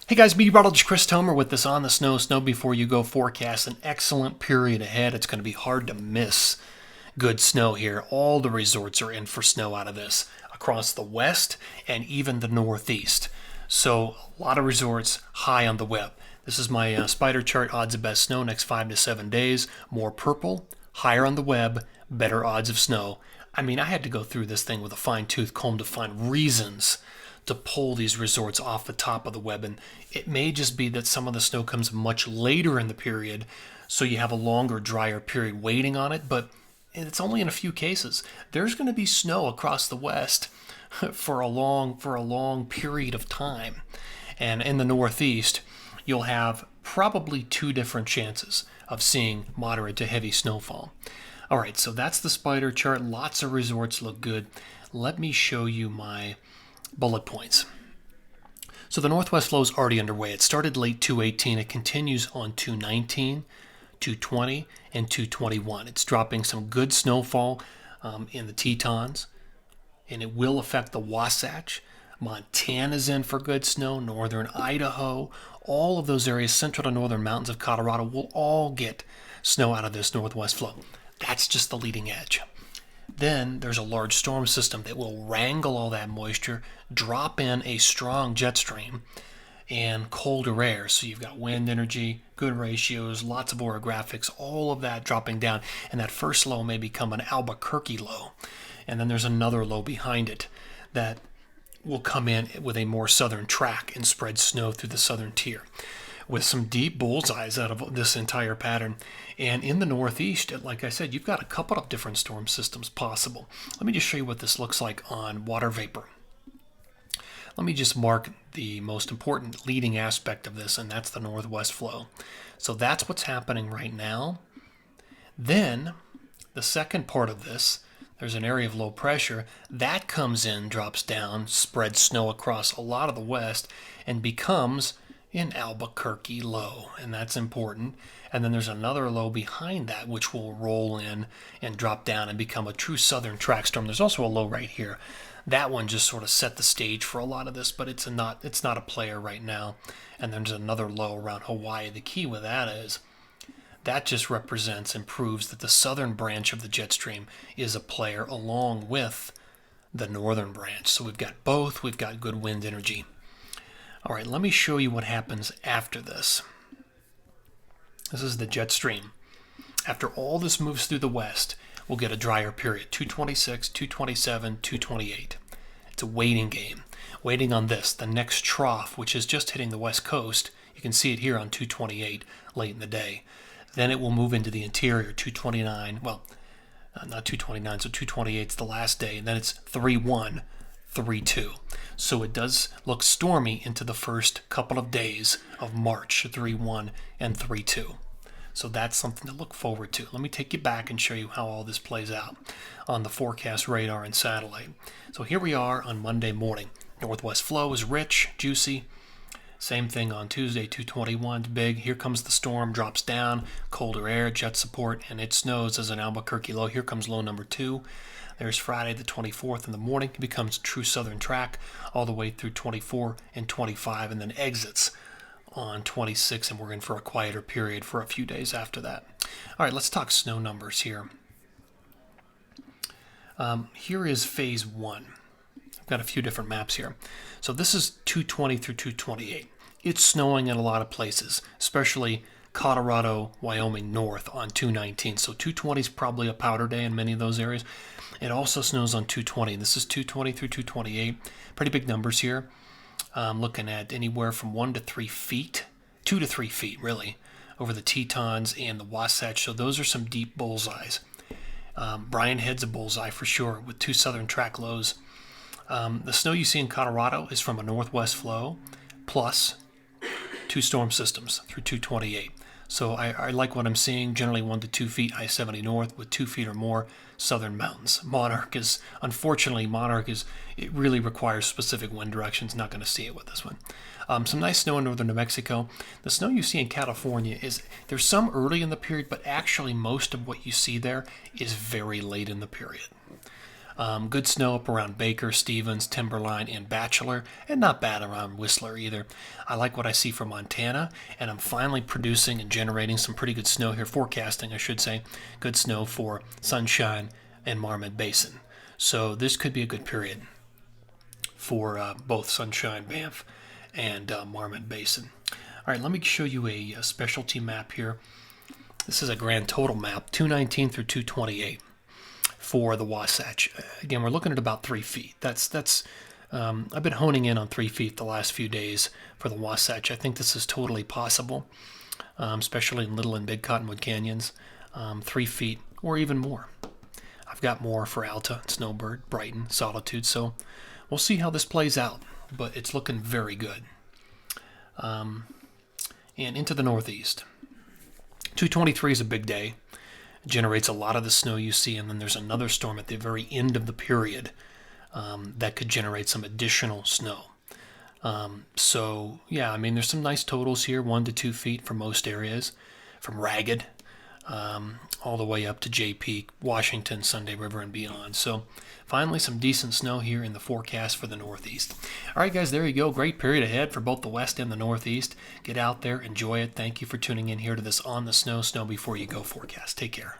Hey guys, meteorologist Chris Tomer with this On the Snow Before You Go forecast. An excellent period ahead. It's going to be hard to miss good snow here. All the resorts are in for snow out of this across the west and even the northeast. So a lot of resorts high on the web. This is my spider chart, odds of best snow next 5 to 7 days. More purple, higher on the web, better odds of snow. I mean, I had to go through this thing with a fine-tooth comb to find reasons to pull these resorts off the top of the web. And it may just be that some of the snow comes much later in the period, so you have a longer, drier period waiting on it, but it's only in a few cases. There's going to be snow across the west for a long period of time. And in the northeast, you'll have probably two different chances of seeing moderate to heavy snowfall. All right, so that's the spider chart. Lots of resorts look good. Let me show you my bullet points. So the northwest flow is already underway. It started late 218. It continues on 219, 220, and 221. It's dropping some good snowfall in the Tetons, and it will affect the Wasatch. Montana's in for good snow. Northern Idaho, all of those areas, central to northern mountains of Colorado, will all get snow out of this northwest flow. That's just the leading edge. Then there's a large storm system that will wrangle all that moisture, drop in a strong jet stream and colder air. So you've got wind energy, good ratios, lots of orographics, all of that dropping down. And that first low may become an Albuquerque low. And then there's another low behind it that will come in with a more southern track and spread snow through the southern tier, with some deep bullseyes out of this entire pattern. And in the northeast, like I said, you've got a couple of different storm systems possible. Let me just show you what this looks like on water vapor. Let me just mark the most important leading aspect of this, and that's the northwest flow. So that's what's happening right now. Then the second part of this, there's an area of low pressure that comes in, drops down, spreads snow across a lot of the west, and becomes in Albuquerque low, and that's important. And then there's another low behind that which will roll in and drop down and become a true southern track storm. There's also a low right here. That one just sort of set the stage for a lot of this, but it's not a player right now. And then there's another low around Hawaii. The key with that is that just represents and proves that the southern branch of the jet stream is a player along with the northern branch. So we've got both. We've got good wind energy. All right, let me show you what happens after this. This is the jet stream. After all this moves through the west, we'll get a drier period, 226, 227, 228. It's a waiting game, waiting on this, the next trough, which is just hitting the west coast. You can see it here on 228 late in the day. Then it will move into the interior, 229, well, not 229, so 228 is the last day, and then it's 3-1. 3-2. So it does look stormy into the first couple of days of March, 3-1 and 3-2. So that's something to look forward to. Let me take you back and show you how all this plays out on the forecast radar and satellite. So here we are on Monday morning. Northwest flow is rich, juicy. Same thing on Tuesday, 221, big. Here comes the storm, drops down, colder air, jet support, and it snows as an Albuquerque low. Here comes low number 2. There's Friday the 24th in the morning. It becomes true southern track all the way through 24 and 25, and then exits on 26, and we're in for a quieter period for a few days after that. All right, let's talk snow numbers here. Here is phase 1. I've got a few different maps here. So this is 220 through 228. It's snowing in a lot of places, especially Colorado, Wyoming north on 219. So 220 is probably a powder day in many of those areas. It also snows on 220. This is 220 through 228. Pretty big numbers here. Looking at anywhere from 1 to 3 feet, 2 to 3 feet really, over the Tetons and the Wasatch. So those are some deep bullseyes. Brian Head's a bullseye for sure with 2 southern track lows. The snow you see in Colorado is from a northwest flow plus 2 storm systems through 228. So I like what I'm seeing, generally 1 to 2 feet I-70 north with 2 feet or more southern mountains. Unfortunately, it really requires specific wind directions. Not going to see it with this one. Some nice snow in northern New Mexico. The snow you see in California there's some early in the period, but actually most of what you see there is very late in the period. Good snow up around Baker, Stevens, Timberline, and Bachelor, and not bad around Whistler either. I like what I see for Montana, and I'm finally producing and generating some pretty good snow here, forecasting, I should say, good snow for Sunshine and Marmot Basin. So this could be a good period for both Sunshine, Banff, and Marmot Basin. All right, let me show you a specialty map here. This is a grand total map, 219 through 228 for the Wasatch. Again, we're looking at about 3 feet. I've been honing in on 3 feet the last few days for the Wasatch. I think this is totally possible, especially in Little and Big Cottonwood Canyons, 3 feet or even more. I've got more for Alta, Snowbird, Brighton, Solitude, so we'll see how this plays out, but it's looking very good. And into the Northeast. 223 is a big day. It generates a lot of the snow you see, and then there's another storm at the very end of the period that could generate some additional snow. So, yeah, I mean, there's some nice totals here, 1 to 2 feet for most areas, from Ragged all the way up to Jay Peak, Washington, Sunday River, and beyond. So finally some decent snow here in the forecast for the Northeast. All right, guys, there you go. Great period ahead for both the West and the Northeast. Get out there, enjoy it. Thank you for tuning in here to this On the Snow Before You Go forecast. Take care.